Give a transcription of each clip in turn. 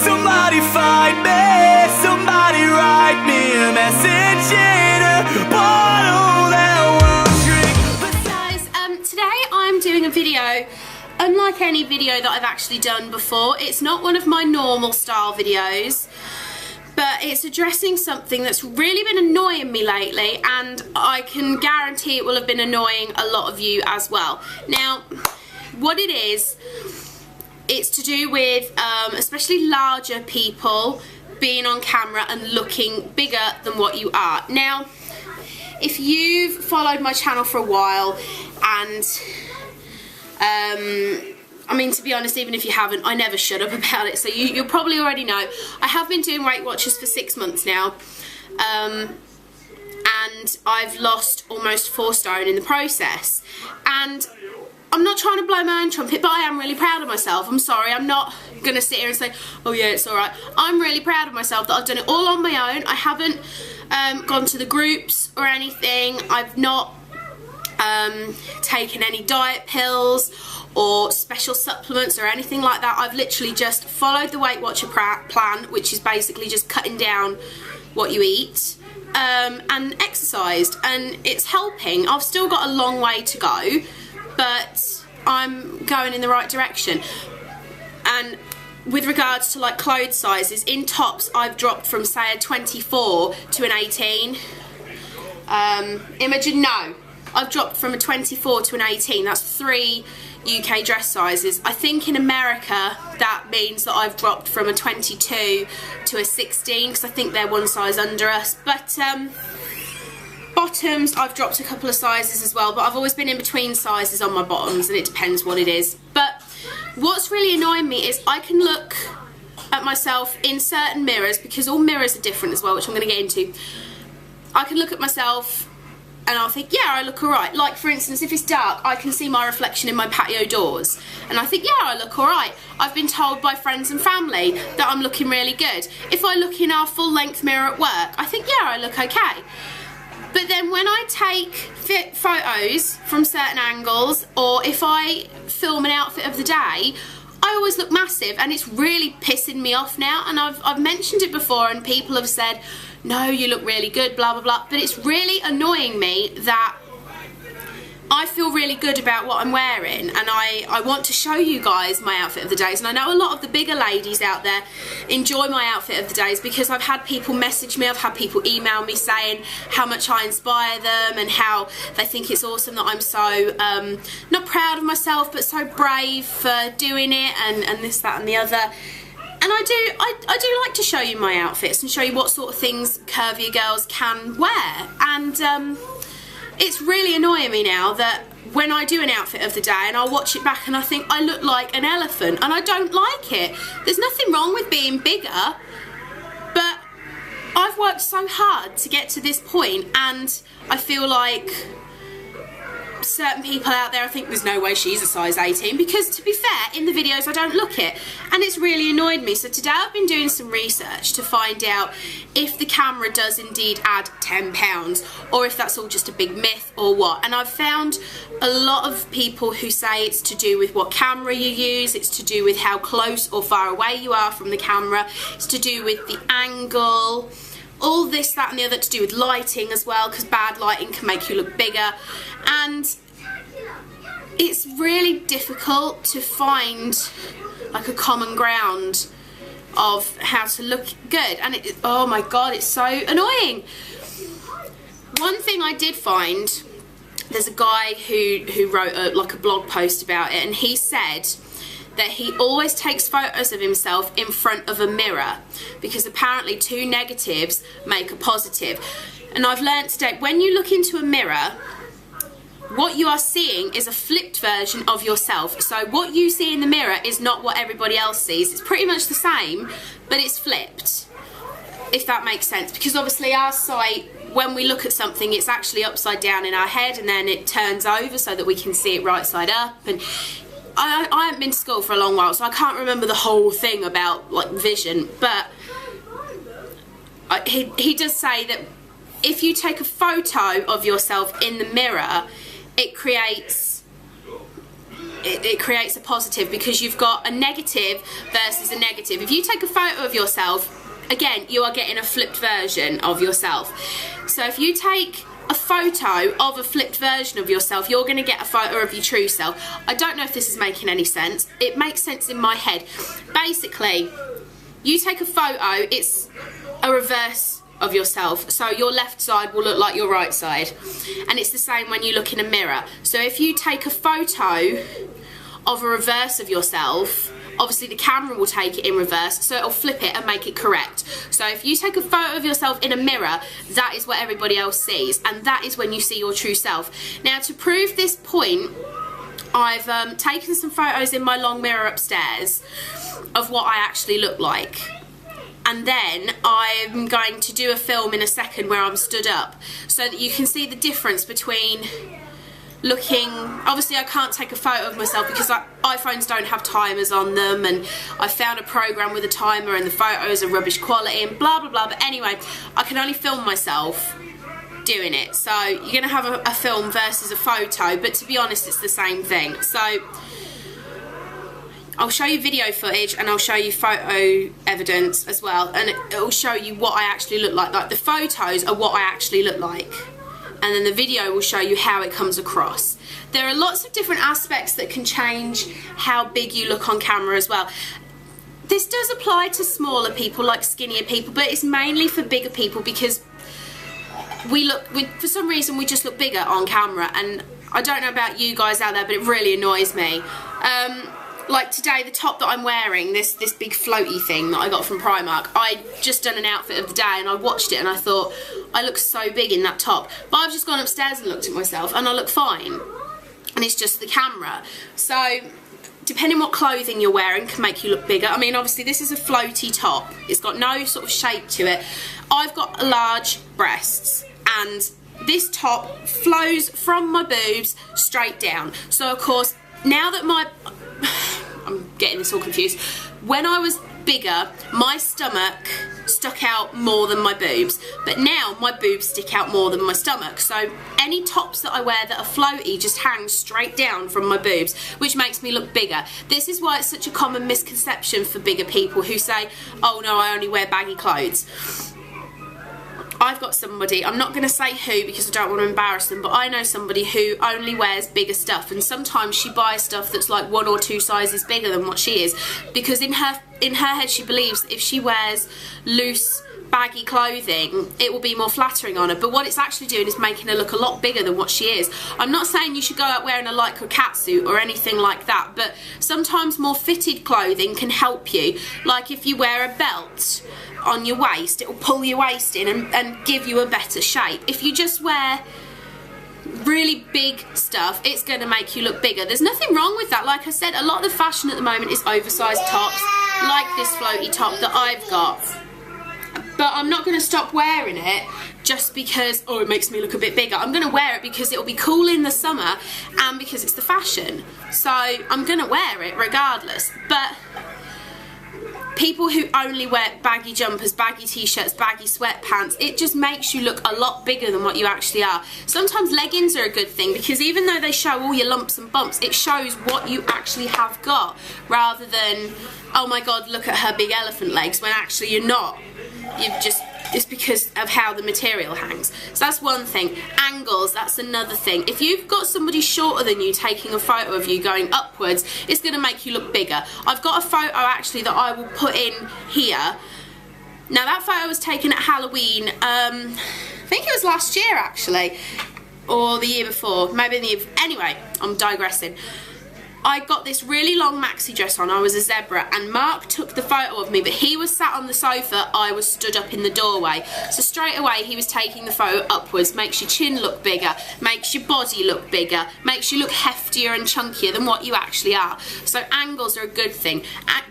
Somebody find me, somebody write me a message in a bottle that won't drink. Guys, today I'm doing a video unlike any video that I've actually done before. It's not one of my normal style videos, but it's addressing something that's really been annoying me lately, and I can guarantee it will have been annoying a lot of you as well. Now, what it is, it's to do with especially larger people being on camera and looking bigger than what you are. Now, if you've followed my channel for a while, and I mean, to be honest, even if you haven't, I never shut up about it, so you'll probably already know. I have been doing Weight Watchers for 6 months now, and I've lost almost 4 stone in the process. And I'm not trying to blow my own trumpet, but I am really proud of myself. I'm sorry, I'm not going to sit here and say, oh yeah, it's alright. I'm really proud of myself that I've done it all on my own. I haven't gone to the groups or anything. I've not taken any diet pills or special supplements or anything like that. I've literally just followed the Weight Watcher plan, which is basically just cutting down what you eat, and exercised, and it's helping. I've still got a long way to go, but I'm going in the right direction. And with regards to like clothes sizes, in tops I've dropped from say a 24 to an 18. Imogen, no, I've dropped from a 24 to an 18. That's 3 UK dress sizes. I think in America that means that I've dropped from a 22 to a 16, because I think they're one size under us. But bottoms, I've dropped a couple of sizes as well, but I've always been in between sizes on my bottoms, and it depends what it is. But what's really annoying me is I can look at myself in certain mirrors, because all mirrors are different as well, which I'm going to get into. I can look at myself and I'll think, yeah, I look alright. Like, for instance, if it's dark, I can see my reflection in my patio doors, and I think, yeah, I look alright. I've been told by friends and family that I'm looking really good. If I look in our full-length mirror at work, I think, yeah, I look okay. But then when I take photos from certain angles, or if I film an outfit of the day, I always look massive, and it's really pissing me off now. And I've mentioned it before, and people have said, no, you look really good, blah, blah, blah. But it's really annoying me that I feel really good about what I'm wearing, and I want to show you guys my outfit of the days. And I know a lot of the bigger ladies out there enjoy my outfit of the days, because I've had people message me, I've had people email me saying how much I inspire them and how they think it's awesome that I'm so, not proud of myself, but so brave for doing it, and this, that and the other. And I do like to show you my outfits and show you what sort of things curvier girls can wear. And it's really annoying me now that when I do an outfit of the day and I'll watch it back and I think I look like an elephant, and I don't like it. There's nothing wrong with being bigger, but I've worked so hard to get to this point, and I feel like certain people out there, I think there's no way she's a size 18, because to be fair, in the videos I don't look it, and it's really annoyed me. So today I've been doing some research to find out if the camera does indeed add 10 pounds, or if that's all just a big myth or what. And I've found a lot of people who say it's to do with what camera you use, it's to do with how close or far away you are from the camera, it's to do with the angle, all this, that and the other, to do with lighting as well, because bad lighting can make you look bigger. And it's really difficult to find like a common ground of how to look good, and oh my god, it's so annoying. One thing I did find, there's a guy who wrote like a blog post about it, and he said that he always takes photos of himself in front of a mirror, because apparently 2 negatives make a positive. And I've learnt today, when you look into a mirror, what you are seeing is a flipped version of yourself. So what you see in the mirror is not what everybody else sees. It's pretty much the same, but it's flipped, if that makes sense. Because obviously our sight, when we look at something, it's actually upside down in our head, and then it turns over so that we can see it right side up. And I haven't been to school for a long while, so I can't remember the whole thing about like vision, but he does say that if you take a photo of yourself in the mirror, it creates it creates a positive, because you've got a negative versus a negative. If you take a photo of yourself, again, you are getting a flipped version of yourself. So if you take a photo of a flipped version of yourself, you're going to get a photo of your true self. I don't know if this is making any sense. It makes sense in my head. Basically, you take a photo, it's a reverse of yourself. So your left side will look like your right side. And it's the same when you look in a mirror. So if you take a photo of a reverse of yourself, obviously the camera will take it in reverse, so it'll flip it and make it correct. So if you take a photo of yourself in a mirror, that is what everybody else sees, and that is when you see your true self. Now, to prove this point, I've taken some photos in my long mirror upstairs of what I actually look like. And then I'm going to do a film in a second where I'm stood up, so that you can see the difference between looking, obviously I can't take a photo of myself because iPhones don't have timers on them, and I found a program with a timer and the photos are rubbish quality and blah blah blah, but anyway, I can only film myself doing it. So you're going to have a film versus a photo, but to be honest it's the same thing. So I'll show you video footage and I'll show you photo evidence as well, and it'll show you what I actually look like the photos are what I actually look like, and then the video will show you how it comes across. There are lots of different aspects that can change how big you look on camera as well. This does apply to smaller people, like skinnier people, but it's mainly for bigger people, because for some reason we just look bigger on camera, and I don't know about you guys out there, but it really annoys me. Like today, the top that I'm wearing, this big floaty thing that I got from Primark, I just done an outfit of the day and I watched it and I thought, I look so big in that top. But I've just gone upstairs and looked at myself and I look fine. And it's just the camera. So, depending what clothing you're wearing can make you look bigger. I mean, obviously this is a floaty top. It's got no sort of shape to it. I've got large breasts, and this top flows from my boobs straight down. So of course, now that I'm getting this all confused. When I was bigger, my stomach stuck out more than my boobs, but now my boobs stick out more than my stomach. So any tops that I wear that are floaty just hang straight down from my boobs, which makes me look bigger. This is why it's such a common misconception for bigger people who say, oh no, I only wear baggy clothes. I've got somebody, I'm not going to say who because I don't want to embarrass them, but I know somebody who only wears bigger stuff, and sometimes she buys stuff that's like 1 or 2 sizes bigger than what she is, because in her head she believes that if she wears loose baggy clothing it will be more flattering on her, but what it's actually doing is making her look a lot bigger than what she is. I'm not saying you should go out wearing a lycra catsuit or anything like that, but sometimes more fitted clothing can help you. Like if you wear a belt on your waist, it will pull your waist in and give you a better shape. If you just wear really big stuff, it's going to make you look bigger. There's nothing wrong with that. Like I said, a lot of the fashion at the moment is oversized tops, like this floaty top that I've got. But I'm not going to stop wearing it just because, oh, it makes me look a bit bigger. I'm going to wear it because it'll be cool in the summer and because it's the fashion. So I'm going to wear it regardless. But people who only wear baggy jumpers, baggy t-shirts, baggy sweatpants, it just makes you look a lot bigger than what you actually are. Sometimes leggings are a good thing because even though they show all your lumps and bumps, it shows what you actually have got, rather than, oh my god, look at her big elephant legs, when actually you're not. It's because of how the material hangs. So that's one thing. Angles, that's another thing. If you've got somebody shorter than you taking a photo of you going upwards, it's going to make you look bigger. I've got a photo actually that I will put in here. Now that photo was taken at Halloween, I think it was last year actually, or the year before, maybe the year before. Anyway, I'm digressing. I got this really long maxi dress on, I was a zebra, and Mark took the photo of me, but he was sat on the sofa, I was stood up in the doorway. So straight away he was taking the photo upwards, makes your chin look bigger, makes your body look bigger, makes you look heftier and chunkier than what you actually are. So angles are a good thing.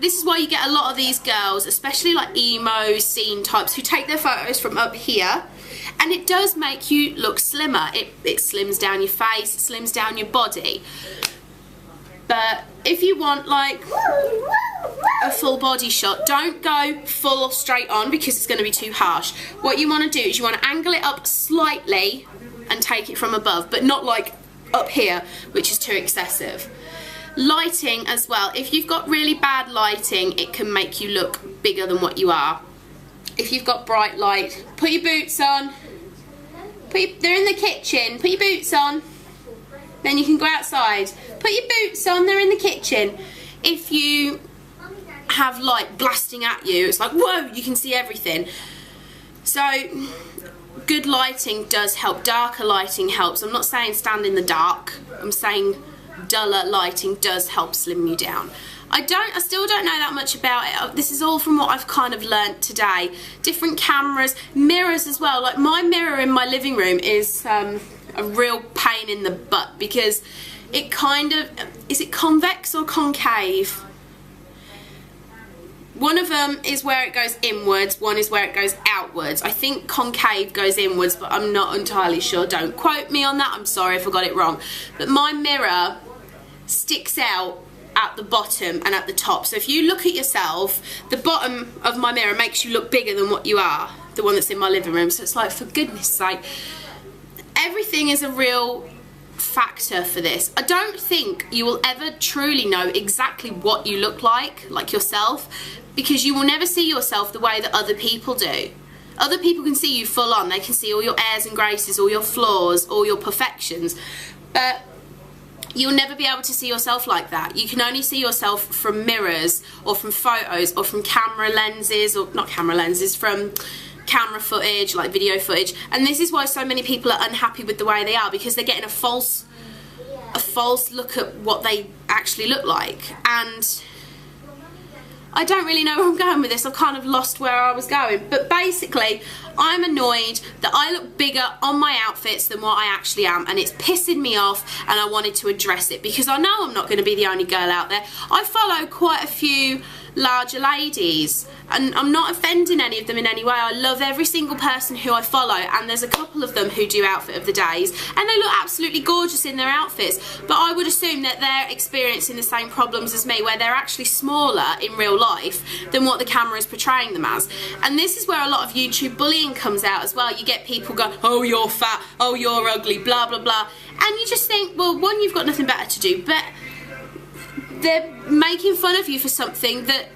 This is why you get a lot of these girls, especially like emo scene types, who take their photos from up here, and it does make you look slimmer. It slims down your face, it slims down your body. But if you want like a full body shot, don't go full straight on because it's going to be too harsh. What you want to do is you want to angle it up slightly and take it from above, but not like up here, which is too excessive. Lighting as well. If you've got really bad lighting, it can make you look bigger than what you are. If you've got bright light, put your boots on. They're in the kitchen. Put your boots on. Then you can go outside. Put your boots on, they're in the kitchen. If you have light blasting at you, it's like, whoa, you can see everything. So good lighting does help. Darker lighting helps. I'm not saying stand in the dark. I'm saying duller lighting does help slim you down. I still don't know that much about it. This is all from what I've kind of learnt today. Different cameras, mirrors as well. Like my mirror in my living room is a real pain in the butt because it kind of, is it convex or concave? One of them is where it goes inwards, one is where it goes outwards. I think concave goes inwards, but I'm not entirely sure. Don't quote me on that, I'm sorry if I got it wrong. But my mirror sticks out at the bottom and at the top. So if you look at yourself, the bottom of my mirror makes you look bigger than what you are, the one that's in my living room. So it's like, for goodness sake, everything is a real factor for this. I don't think you will ever truly know exactly what you look like yourself, because you will never see yourself the way that other people do. Other people can see you full on, they can see all your airs and graces, all your flaws, all your perfections, but you'll never be able to see yourself like that. You can only see yourself from mirrors or from photos or from camera lenses, or not camera lenses, from camera footage, like video footage. And this is why so many people are unhappy with the way they are, because they're getting a false look at what they actually look like. And I don't really know where I'm going with this. I've kind of lost where I was going. But basically, I'm annoyed that I look bigger on my outfits than what I actually am, and it's pissing me off, and I wanted to address it because I know I'm not going to be the only girl out there. I follow quite a few larger ladies, and I'm not offending any of them in any way. I love every single person who I follow, and there's a couple of them who do outfit of the days, and they look absolutely gorgeous in their outfits, but I would assume that they're experiencing the same problems as me, where they're actually smaller in real life than what the camera is portraying them as. And this is where a lot of YouTube bullying comes out as well. You get people go, oh, you're fat, oh, you're ugly, blah blah blah, and you just think, well, one, you've got nothing better to do, but they're making fun of you for something that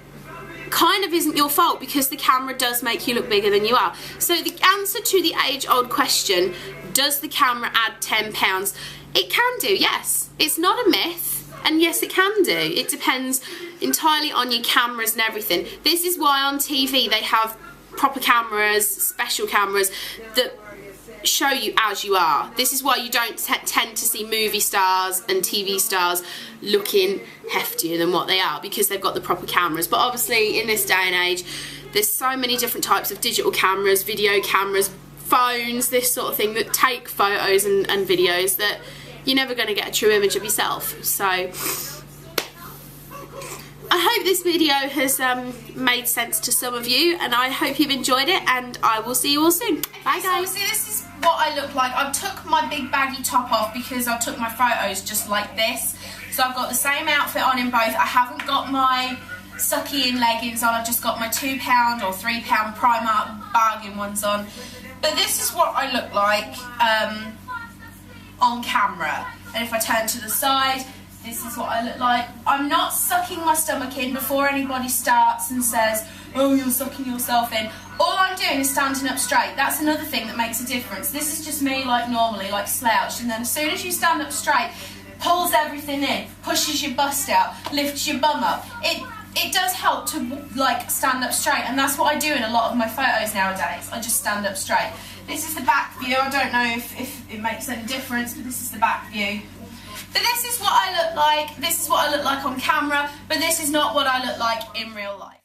kind of isn't your fault, because the camera does make you look bigger than you are. So the answer to the age-old question, does the camera add 10 pounds? It can do, yes. It's not a myth, and yes, it can do. It depends entirely on your cameras and everything. This is why on TV they have proper cameras, special cameras that show you as you are. This is why you don't tend to see movie stars and TV stars looking heftier than what they are, because they've got the proper cameras. But obviously in this day and age, there's so many different types of digital cameras, video cameras, phones, this sort of thing, that take photos and videos, that you're never going to get a true image of yourself. So I hope this video has made sense to some of you, and I hope you've enjoyed it, and I will see you all soon. Bye guys. So this is what I look like. I took my big baggy top off because I took my photos just like this. So I've got the same outfit on in both. I haven't got my sucky in leggings on, I've just got my £2 or £3 Primark bargain ones on. But this is what I look like on camera. And if I turn to the side, this is what I look like. I'm not sucking my stomach in before anybody starts and says, oh, you're sucking yourself in. All I'm doing is standing up straight. That's another thing that makes a difference. This is just me like normally, like slouched, and then as soon as you stand up straight, pulls everything in, pushes your bust out, lifts your bum up. It does help to like stand up straight, and that's what I do in a lot of my photos nowadays. I just stand up straight. This is the back view. I don't know if it makes any difference, but this is the back view. But this is what I look like. This is what I look like on camera, but this is not what I look like in real life.